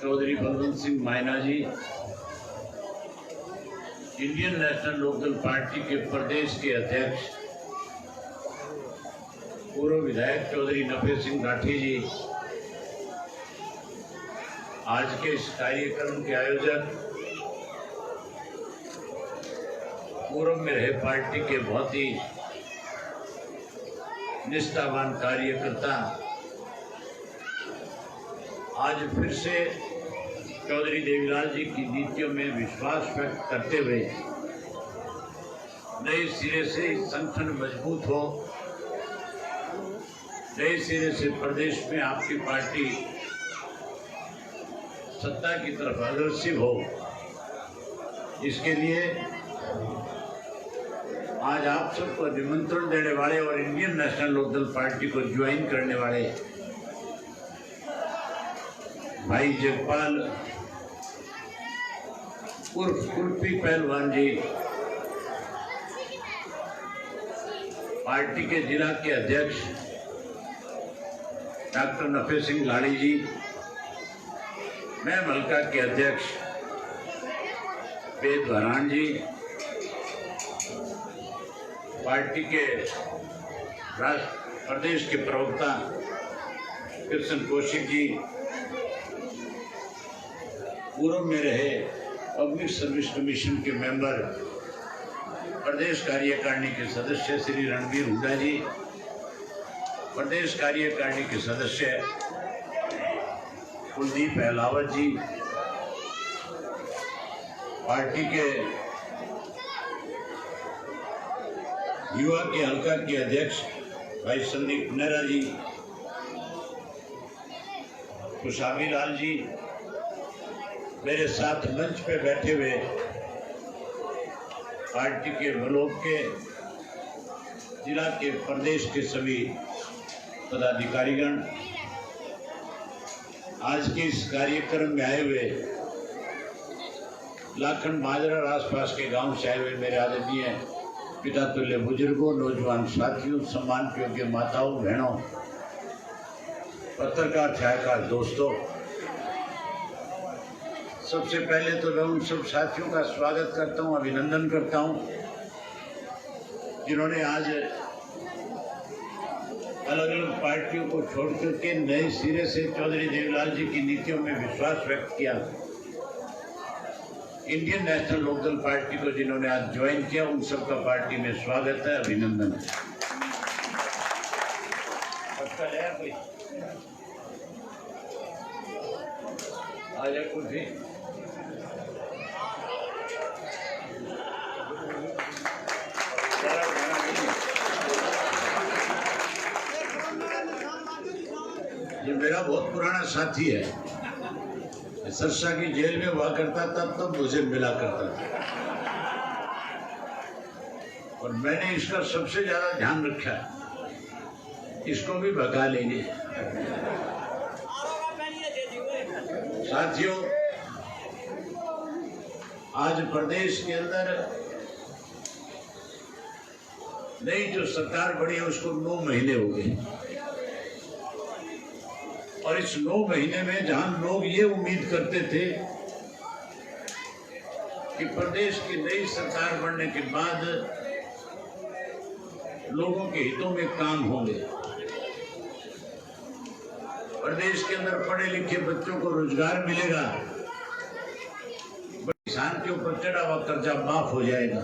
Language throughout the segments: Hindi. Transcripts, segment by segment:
चौधरी बलवंत सिंह मायना जी, इंडियन नेशनल लोकदल पार्टी के प्रदेश के अध्यक्ष पूर्व विधायक चौधरी नफे सिंह राठी जी, आज के इस कार्यक्रम के आयोजक पूर्व में रहे पार्टी के बहुत ही निष्ठावान कार्यकर्ता, आज फिर से चौधरी देवीलाल जी की नीतियों में विश्वास व्यक्त करते हुए नए सिरे से संगठन मजबूत हो, नए सिरे से प्रदेश में आपकी पार्टी सत्ता की तरफ अग्रसर हो, इसके लिए आज आप सबको निमंत्रण देने वाले और इंडियन नेशनल लोकदल पार्टी को ज्वाइन करने वाले भाई जगपाल उर्फ कुल्फी पहलवान जी, पार्टी के जिला के अध्यक्ष डॉक्टर नफे सिंह लाड़ी जी, मैं हल्का के अध्यक्ष वेद भरान जी, पार्टी के प्रदेश के प्रवक्ता कृष्ण कौशिक जी, पूर्व में रहे पब्लिक सर्विस कमीशन के मेंबर प्रदेश कार्यकारिणी के सदस्य श्री रणबीर हुड्डा जी, प्रदेश कार्यकारिणी के सदस्य कुलदीप अहलावत जी, पार्टी के युवा के हल्का के अध्यक्ष भाई संदीप नेहरा जी, खुशाबी लाल जी, मेरे साथ मंच पे बैठे हुए पार्टी के ब्लॉक के जिला के प्रदेश के सभी पदाधिकारीगण, आज के इस कार्यक्रम में आए हुए लाखन माजरा और आसपास के गांव से आए हुए मेरे आदरणीय पिता तुल्य बुजुर्गों, नौजवान साथियों, सम्मान योग्य माताओं, बहनों, पत्रकार छायाकार दोस्तों, सबसे पहले तो मैं उन सब साथियों का स्वागत करता हूं, अभिनंदन करता हूं, जिन्होंने आज अलग अलग पार्टियों को छोड़ करके नए सिरे से चौधरी देवीलाल जी की नीतियों में विश्वास व्यक्त किया। इंडियन नेशनल लोकदल पार्टी को जिन्होंने आज ज्वाइन किया, उन सबका पार्टी में स्वागत है, अभिनंदन है। आजा कुछ भी ये मेरा बहुत पुराना साथी है, सरसा की जेल में हुआ करता तब मुझे मिला करता था और मैंने इसका सबसे ज्यादा ध्यान रखा, इसको भी भगा लेंगे। साथियों, आज प्रदेश के अंदर नई जो सरकार बनी है उसको 9 महीने हो गए और इस 9 महीने में जहां लोग ये उम्मीद करते थे कि प्रदेश की नई सरकार बनने के बाद लोगों के हितों में काम होंगे, प्रदेश के अंदर पढ़े लिखे बच्चों को रोजगार मिलेगा, किसान के ऊपर चढ़ा हुआ कर्जा माफ हो जाएगा,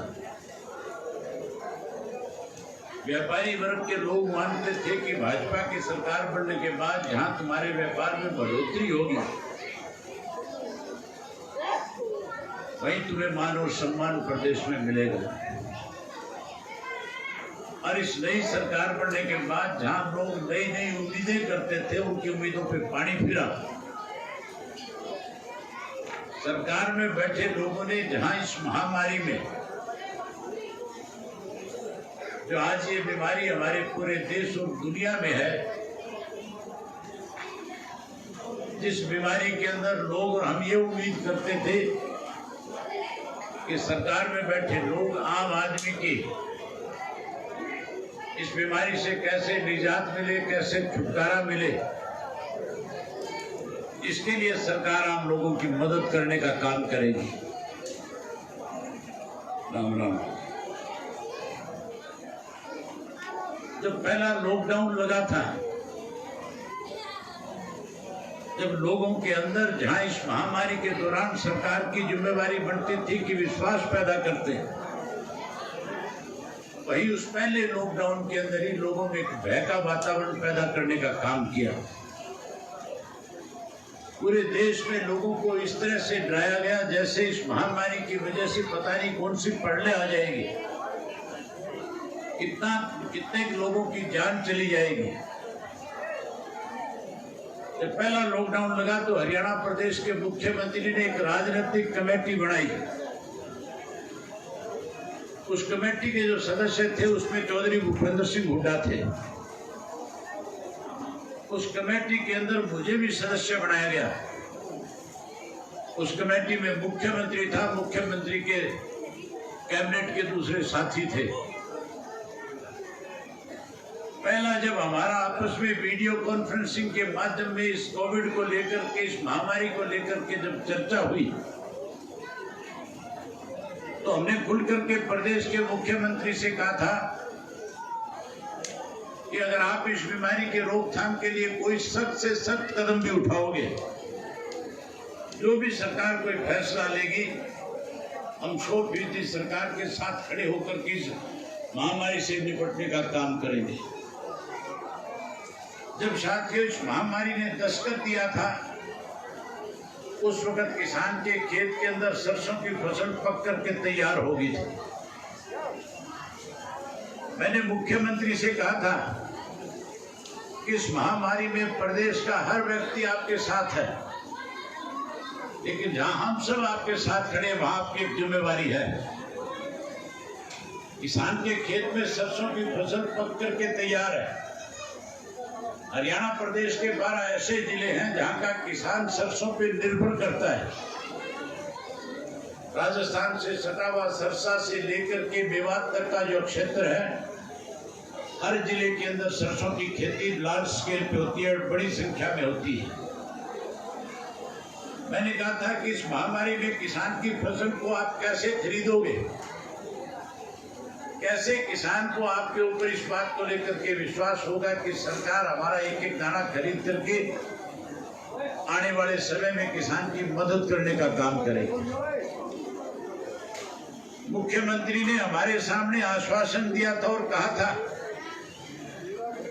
व्यापारी वर्ग के लोग मानते थे कि भाजपा की सरकार बनने के बाद जहां तुम्हारे व्यापार में बढ़ोतरी होगी वहीं तुम्हें मान और सम्मान प्रदेश में मिलेगा। और इस नई सरकार बनने के बाद जहां लोग नई नई उम्मीदें करते थे, उनकी उम्मीदों पे पानी फिरा। सरकार में बैठे लोगों ने जहां इस महामारी में, जो आज ये बीमारी हमारे पूरे देश और दुनिया में है, जिस बीमारी के अंदर लोग और हम ये उम्मीद करते थे कि सरकार में बैठे लोग, आम आदमी की इस बीमारी से कैसे निजात मिले, कैसे छुटकारा मिले, इसके लिए सरकार आम लोगों की मदद करने का काम करेगी। राम राम। जब पहला लॉकडाउन लगा था, जब लोगों के अंदर जहां इस महामारी के दौरान सरकार की जिम्मेवारी बनती थी कि विश्वास पैदा करते, वही उस पहले लॉकडाउन के अंदर ही लोगों में एक भय का वातावरण पैदा करने का काम किया। पूरे देश में लोगों को इस तरह से डराया गया जैसे इस महामारी की वजह से पता नहीं कौन सी पड़ने आ जाएगी, कितने लोगों की जान चली जाएगी। जब पहला लॉकडाउन लगा तो हरियाणा प्रदेश के मुख्यमंत्री ने एक राजनीतिक कमेटी बनाई। उस कमेटी के जो सदस्य थे उसमें चौधरी भूपेंद्र सिंह हुड्डा थे। उस कमेटी के अंदर मुझे भी सदस्य बनाया गया। उस कमेटी में मुख्यमंत्री था, मुख्यमंत्री के कैबिनेट के दूसरे साथी थे। पहला जब हमारा आपस में वीडियो कॉन्फ्रेंसिंग के माध्यम में इस कोविड को लेकर के, इस महामारी को लेकर के जब चर्चा हुई, तो हमने खुल करके प्रदेश के मुख्यमंत्री से कहा था कि अगर आप इस बीमारी के रोकथाम के लिए कोई सख्त से सख्त कदम भी उठाओगे, जो भी सरकार कोई फैसला लेगी, हम 100% सरकार के साथ खड़े होकर के इस महामारी से निपटने का काम करेंगे। जब साथियों इस महामारी ने दस्तक दिया था, उस वक्त किसान के खेत के अंदर सरसों की फसल पक करके तैयार हो गई थी। मैंने मुख्यमंत्री से कहा था कि इस महामारी में प्रदेश का हर व्यक्ति आपके साथ है, लेकिन जहां हम सब आपके साथ खड़े वहां आपकी एक जिम्मेवारी है। किसान के खेत में सरसों की फसल पक करके तैयार है। हरियाणा प्रदेश के 12 ऐसे जिले हैं जहां का किसान सरसों पर निर्भर करता है। राजस्थान से सटा हुआ सरसा से लेकर के मेवात तक का जो क्षेत्र है, हर जिले के अंदर सरसों की खेती लार्ज स्केल पे होती है और बड़ी संख्या में होती है। मैंने कहा था कि इस महामारी में किसान की फसल को आप कैसे खरीदोगे, कैसे किसान को आपके ऊपर इस बात को लेकर के विश्वास होगा कि सरकार हमारा एक एक दाना खरीद करके आने वाले समय में किसान की मदद करने का काम करेगी। मुख्यमंत्री ने हमारे सामने आश्वासन दिया था और कहा था,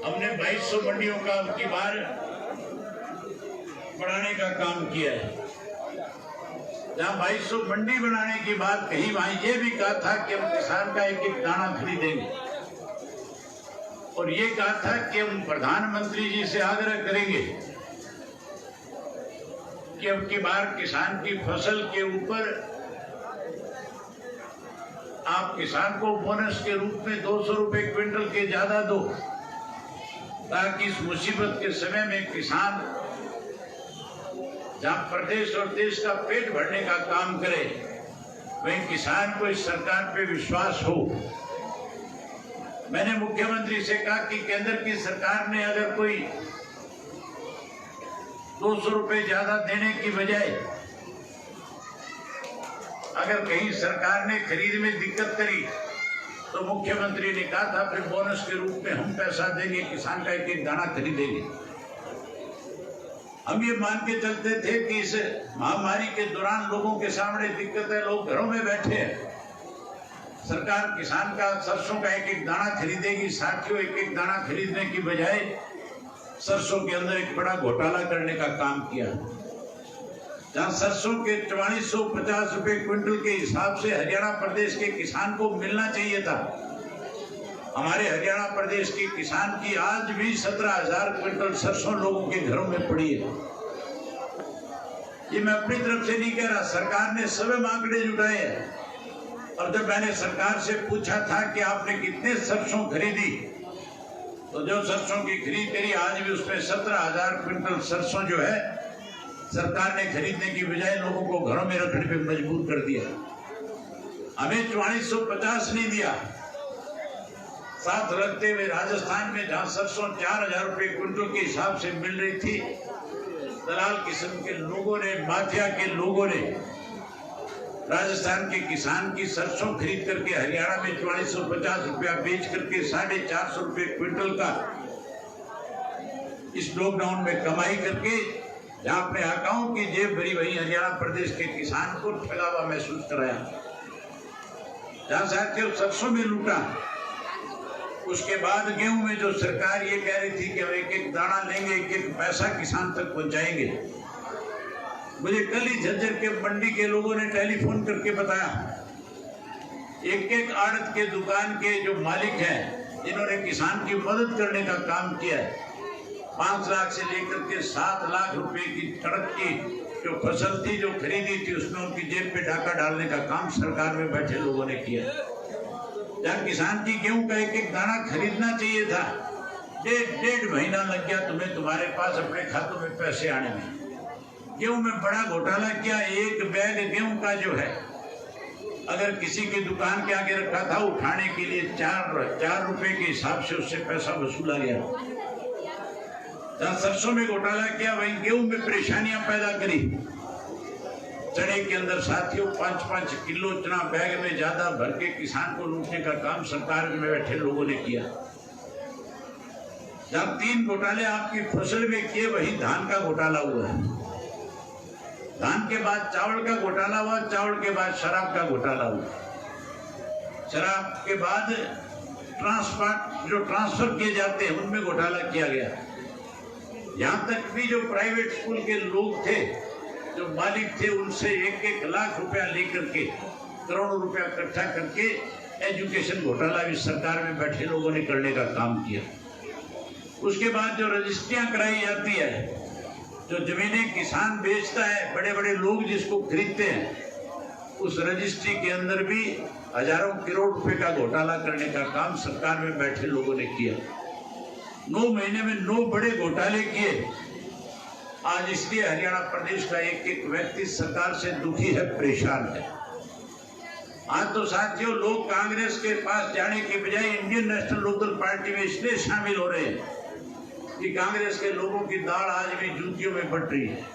हमने 2200 मंडियों का अब की बार बढ़ाने का काम किया है। जहां 2200 मंडी बनाने की बात कही, वहां ये भी कहा था कि हम किसान का एक एक दाना खरीदेंगे, और ये कहा था कि हम प्रधानमंत्री जी से आग्रह करेंगे कि अब की बार किसान की फसल के ऊपर आप किसान को बोनस के रूप में 200 रुपए क्विंटल के ज्यादा दो, ताकि इस मुसीबत के समय में किसान जहां प्रदेश और देश का पेट भरने का काम करे, वहीं किसान को इस सरकार पे विश्वास हो। मैंने मुख्यमंत्री से कहा कि केंद्र की सरकार ने अगर कोई 200 रुपए ज्यादा देने की बजाय अगर कहीं सरकार ने खरीद में दिक्कत करी, तो मुख्यमंत्री ने कहा था फिर बोनस के रूप में हम पैसा देंगे, किसान का एक एक दाना खरीदेंगे। हम ये मान के चलते थे कि इस महामारी के दौरान लोगों के सामने दिक्कत है, लोग घरों में बैठे हैं, सरकार किसान का सरसों का एक एक दाना खरीदेगी। साथियों, एक एक दाना खरीदने की बजाय सरसों के अंदर एक बड़ा घोटाला करने का काम किया। जहां सरसों के 4450 रुपए क्विंटल के हिसाब से हरियाणा प्रदेश के किसान को मिलना चाहिए था, हमारे हरियाणा प्रदेश के किसान की आज भी 17,000 क्विंटल सरसों लोगों के घरों में पड़ी है। ये मैं अपनी तरफ से नहीं कह रहा, सरकार ने सब आंकड़े जुटाए हैं। और जब मैंने सरकार से पूछा था कि आपने कितने सरसों खरीदी, तो जो सरसों की खरीद करी आज भी उसमें 17,000 क्विंटल सरसों जो है सरकार ने खरीदने की बजाय लोगों को घरों में रखने पे मजबूर कर दिया। हमें 4450 नहीं दिया, साथ रखते हुए राजस्थान में जहां सरसों 4,000 रुपए क्विंटल के हिसाब से मिल रही थी, दलाल किस्म के लोगों ने, माफिया के लोगों ने राजस्थान के किसान की सरसों खरीद करके हरियाणा में 4450 रुपया बेच करके 450 रुपये क्विंटल का इस लॉकडाउन में कमाई करके जहां अपने आकाओं की जेब भरी, वही हरियाणा प्रदेश के किसान को ठगा हुआ महसूस कराया। जहां साथियों सरसों में लूटा, उसके बाद गेहूं में जो सरकार ये कह रही थी कि हम एक एक दाना लेंगे, एक एक पैसा किसान तक पहुंचाएंगे। मुझे कल ही झज्जर के मंडी के लोगों ने टेलीफोन करके बताया, एक एक आड़त के दुकान के जो मालिक हैं, जिन्होंने किसान की मदद करने का काम किया है, 5 लाख से लेकर के 7 लाख रुपए की कड़क की जो फसल थी, जो खरीदी थी, उसमें उनकी जेब पे डाका डालने का काम सरकार में बैठे लोगों ने किया। जहाँ किसान की गेहूं का एक एक दाना खरीदना चाहिए था, डेढ़ महीना लग गया तुम्हें तुम्हारे पास अपने खातों में पैसे आने में। गेहूं में बड़ा घोटाला किया। एक बैग गेहूं का जो है, अगर किसी की दुकान के आगे रखा था, उठाने के लिए 4 रुपए के हिसाब से उससे पैसा वसूला गया। जहाँ सरसों में घोटाला किया, वहीं गेहूं में परेशानियां पैदा करी। चने के अंदर साथियों 5-5 किलो चना बैग में ज्यादा भर के किसान को लूटने का काम सरकार में बैठे लोगों ने किया। जब 3 घोटाले आपकी फसल में किए, वही धान का घोटाला हुआ है। धान के बाद चावल का घोटाला हुआ, चावल के बाद शराब का घोटाला हुआ, शराब के बाद ट्रांसफर किए जाते हैं उनमें घोटाला किया गया। यहाँ तक भी जो प्राइवेट स्कूल के लोग थे, जो मालिक थे, उनसे 1-1 लाख रुपया लेकर के, करोड़ों रुपया इकट्ठा करके एजुकेशन घोटाला भी सरकार में बैठे लोगों ने करने का काम किया। उसके बाद जो रजिस्ट्रियां कराई जाती है, जो जमीनें किसान बेचता है, बड़े बड़े लोग जिसको खरीदते हैं, उस रजिस्ट्री के अंदर भी हजारों करोड़ रुपए का घोटाला करने का काम सरकार में बैठे लोगों ने किया। 9 महीने में 9 बड़े घोटाले किए। आज इसलिए हरियाणा प्रदेश का एक एक व्यक्ति सरकार से दुखी है, परेशान है। आज तो साथियों लोग कांग्रेस के पास जाने के बजाय इंडियन नेशनल लोकदल पार्टी में इसलिए शामिल हो रहे हैं कि कांग्रेस के लोगों की दाढ़ आज भी जूतियों में बट रही है।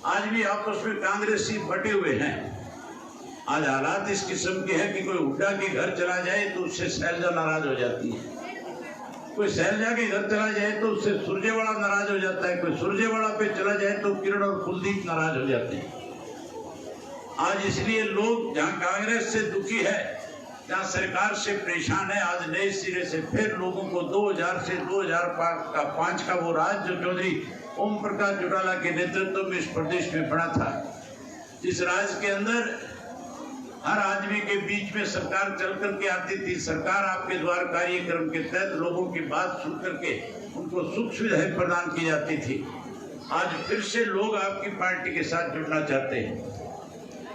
आज भी आपस में कांग्रेसी बटे हुए हैं। आज हालात इस किस्म के हैं कि कोई हुड्डा के घर चला जाए तो उससे शैलजा नाराज हो जाती है, कोई शैलजा के घर चला जाए तो उससे सुरजेवाड़ा नाराज हो जाता है, कोई सुरजेवाड़ा पे चला जाए तो किरण और कुलदीप नाराज हो जाते हैं। आज इसलिए लोग जहां कांग्रेस से दुखी है, जहां सरकार से परेशान है, आज नए सिरे से फिर लोगों को 2000 से 2005 का वो राज जो चौधरी ओम प्रकाश चौटाला के नेतृत्व में इस प्रदेश में बना था, जिस राज के अंदर हर आदमी के बीच में सरकार चल करके आती थी। सरकार आपके द्वार कार्यक्रम के तहत लोगों की बात सुन करके उनको सुख सुविधाएं प्रदान की जाती थी। आज फिर से लोग आपकी पार्टी के साथ जुड़ना चाहते हैं।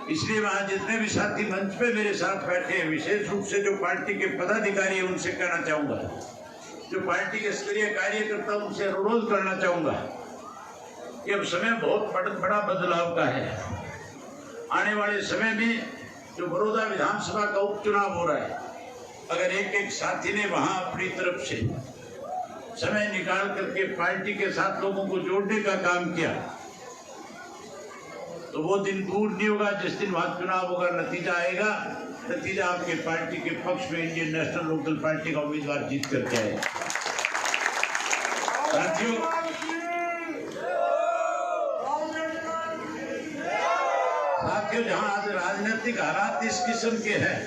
इसलिए वहां जितने भी साथी मंच पे मेरे साथ बैठे हैं, विशेष रूप से जो पार्टी के पदाधिकारी हैं, उनसे कहना चाहूंगा, जो पार्टी के स्तरीय कार्यकर्ता, उनसे अनुरोध करना चाहूंगा कि अब समय बहुत बड़ा बदलाव का है। आने वाले समय में जो बड़ौदा विधानसभा का उपचुनाव हो रहा है, अगर एक एक साथी ने वहां अपनी तरफ से समय निकाल करके पार्टी के साथ लोगों को जोड़ने का काम किया, तो वो दिन दूर नहीं होगा जिस दिन वहां चुनाव होगा, नतीजा आएगा। नतीजा आपके पार्टी के पक्ष में इंडियन नेशनल लोकदल पार्टी का उम्मीदवार जीत करके आएगा। साथियों, जहां आज राजनीतिक हालात इस किस्म के हैं,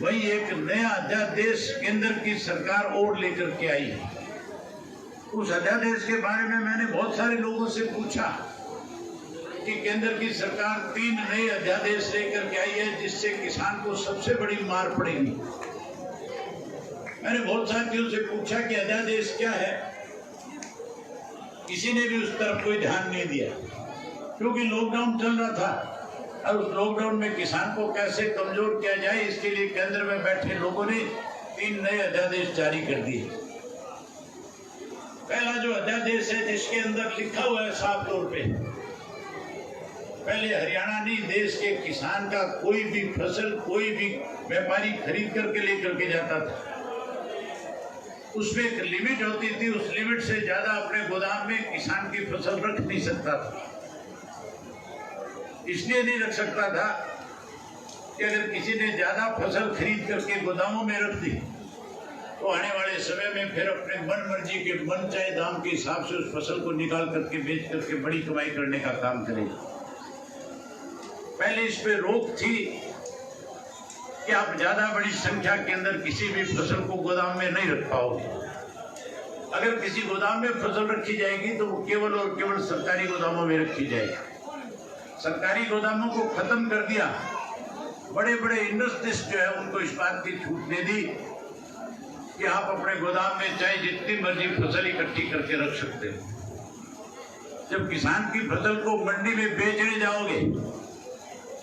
वही एक नया अध्यादेश केंद्र की सरकार और लेकर के आई है। उस अध्यादेश के बारे में मैंने बहुत सारे लोगों से पूछा कि केंद्र की सरकार 3 नए अध्यादेश लेकर के आई है, जिससे किसान को सबसे बड़ी मार पड़ेगी। मैंने बहुत साथियों से पूछा कि अध्यादेश क्या है, किसी ने भी उस तरफ कोई ध्यान नहीं दिया, क्योंकि लॉकडाउन चल रहा था और उस लॉकडाउन में किसान को कैसे कमजोर किया जाए, इसके लिए केंद्र में बैठे लोगों ने 3 नए अध्यादेश जारी कर दिए। पहला जो अध्यादेश है, जिसके अंदर लिखा हुआ है साफ तौर पे, पहले हरियाणा नहीं, देश के किसान का कोई भी फसल कोई भी व्यापारी खरीद करके लेकर के जाता था, उसमें एक लिमिट होती थी, उस लिमिट से ज्यादा अपने गोदाम में किसान की फसल रख नहीं सकता था। इसलिए नहीं रख सकता था कि अगर किसी ने ज्यादा फसल खरीद करके गोदामों में रख दी तो आने वाले समय में फिर अपने मन मर्जी के मन चाहे दाम के हिसाब से उस फसल को निकाल करके बेच करके बड़ी कमाई करने का काम करेगा। पहले इस पे रोक थी कि आप ज्यादा बड़ी संख्या के अंदर किसी भी फसल को गोदाम में नहीं रख पाओगे। अगर किसी गोदाम में फसल रखी जाएगी तो वो केवल और केवल सरकारी गोदामों में रखी जाएगी। सरकारी गोदामों को खत्म कर दिया। बड़े बड़े इंडस्ट्रिस्ट जो है उनको इस बात की छूट दे दी कि आप अपने गोदाम में चाहे जितनी मर्जी फसल इकट्ठी करके रख सकते हो। जब किसान की फसल को मंडी में बेचने जाओगे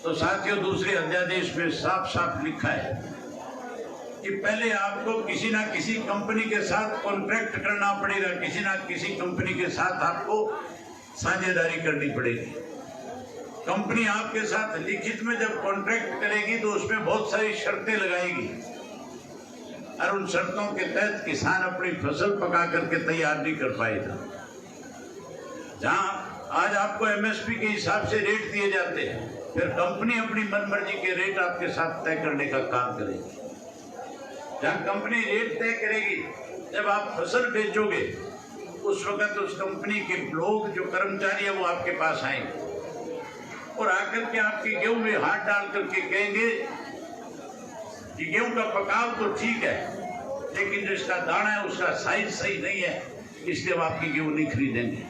तो साथियों दूसरे अध्यादेश में साफ साफ लिखा है कि पहले आपको किसी ना किसी कंपनी के साथ कॉन्ट्रैक्ट करना पड़ेगा, किसी ना किसी कंपनी के साथ आपको साझेदारी करनी पड़ेगी। कंपनी आपके साथ लिखित में जब कॉन्ट्रैक्ट करेगी तो उसमें बहुत सारी शर्तें लगाएगी और उन शर्तों के तहत किसान अपनी फसल पका करके तैयार नहीं कर पाएगा। जहां आज आपको एमएसपी के हिसाब से रेट दिए जाते हैं, फिर कंपनी अपनी मनमर्जी के रेट आपके साथ तय करने का काम करेगी। जहां कंपनी रेट तय करेगी, जब आप फसल बेचोगे उस वक्त उस कंपनी के लोग जो कर्मचारी है वो आपके पास आएंगे और आकर के आपकी गेहूं में हाथ डाल करके कहेंगे कि गेहूं का पकाव तो ठीक है लेकिन जो इसका दाना है उसका साइज सही नहीं है, इसलिए वो आपकी गेहूं नहीं खरीदेंगे।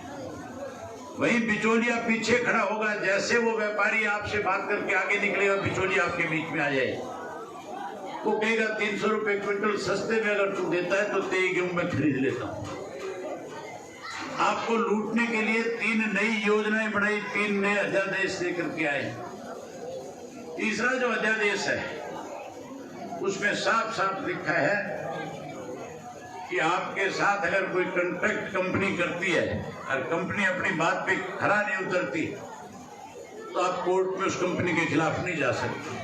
वही बिचौलिया पीछे खड़ा होगा। जैसे वो व्यापारी आपसे बात करके आगे निकलेगा, बिचौलिया आपके बीच में आ जाए। वो कहेगा 300 रुपए क्विंटल सस्ते में अगर तू देता है तो तेरी गेहूं मैं खरीद लेता हूं। आपको लूटने के लिए 3 नई योजनाएं बनाई, 3 नए अध्यादेश लेकर के आए। तीसरा जो अध्यादेश है उसमें साफ साफ लिखा है कि आपके साथ अगर कोई कॉन्ट्रैक्ट कंपनी करती है और कंपनी अपनी बात पे खरा नहीं उतरती तो आप कोर्ट में उस कंपनी के खिलाफ नहीं जा सकते।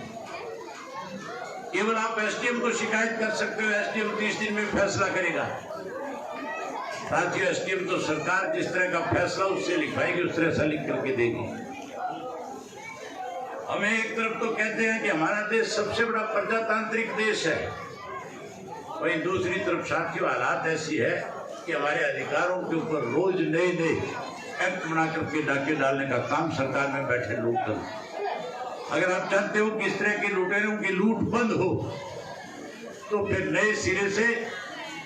केवल आप एसडीएम को शिकायत कर सकते हो, एसडीएम 30 दिन में फैसला करेगा। साथियों एसडीएम तो सरकार जिस तरह का फैसला उससे लिखवाएगी उस तरह से लिख करके देगी। हमें एक तरफ तो कहते हैं कि हमारा देश सबसे बड़ा प्रजातांत्रिक देश है, वहीं दूसरी तरफ साथियों हालात ऐसी है कि हमारे अधिकारों के ऊपर रोज नए नए एक्ट बना करके डाके डालने का काम सरकार में बैठे लोग करते। अगर आप चाहते हो कि इस तरह के लुटेरों की लूट बंद हो तो फिर नए सिरे से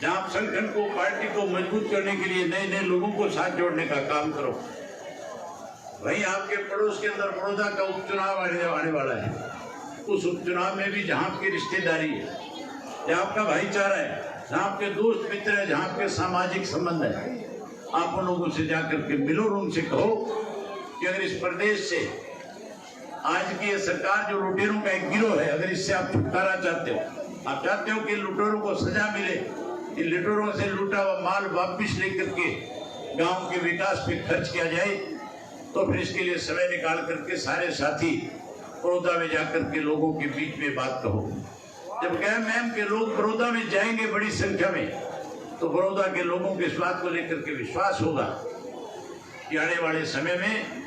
जहां संगठन को पार्टी को मजबूत करने के लिए नए नए लोगों को साथ जोड़ने का काम करो। वहीं आपके पड़ोस के अंदर बड़ौदा का उपचुनाव आने वाला है। उस उपचुनाव में भी जहां आपकी रिश्तेदारी है, जहां आपका भाईचारा है, जहां आपके दोस्त मित्र है, जहां आपके सामाजिक संबंध है, आप उन लोगों से जाकर के मिलो और उनसे कहो कि अगर इस प्रदेश से आज की ये सरकार जो लुटेरों का एक गिरोह है, अगर इससे आप छुटकारा चाहते हो, आप चाहते हो कि लुटेरों को सजा मिले, इन लुटेरों से लूटा हुआ माल वापिस लेकर के गांव के विकास पे खर्च किया जाए, तो फिर इसके लिए समय निकाल करके सारे साथी बड़ौदा में जाकर के लोगों के बीच में बात कहो। जब मैम के लोग बड़ौदा में जाएंगे बड़ी संख्या में तो बड़ौदा के लोगों के इस बात को लेकर के विश्वास होगा कि आने वाले समय में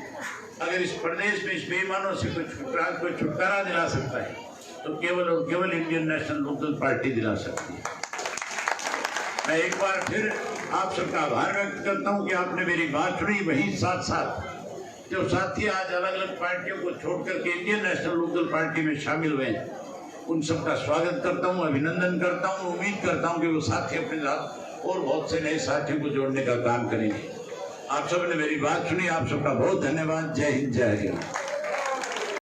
अगर इस प्रदेश में इस बेईमानों से कोई छुटकारा दिला सकता है तो केवल और केवल इंडियन नेशनल लोकदल पार्टी दिला सकती है। मैं एक बार फिर आप सबका आभार व्यक्त करता हूं कि आपने मेरी बात सुनी। वहीं साथ साथ जो साथी आज अलग अलग पार्टियों को छोड़ करके इंडियन नेशनल लोकदल पार्टी में शामिल हुए हैं, उन सबका स्वागत करता हूं, अभिनंदन करता हूं। उम्मीद करता हूं कि वो साथी अपने साथ और बहुत से नए साथियों को जोड़ने का काम करेंगे। आप सबने मेरी बात सुनी, आप सबका बहुत धन्यवाद। जय हिंद, जय हरियाणा।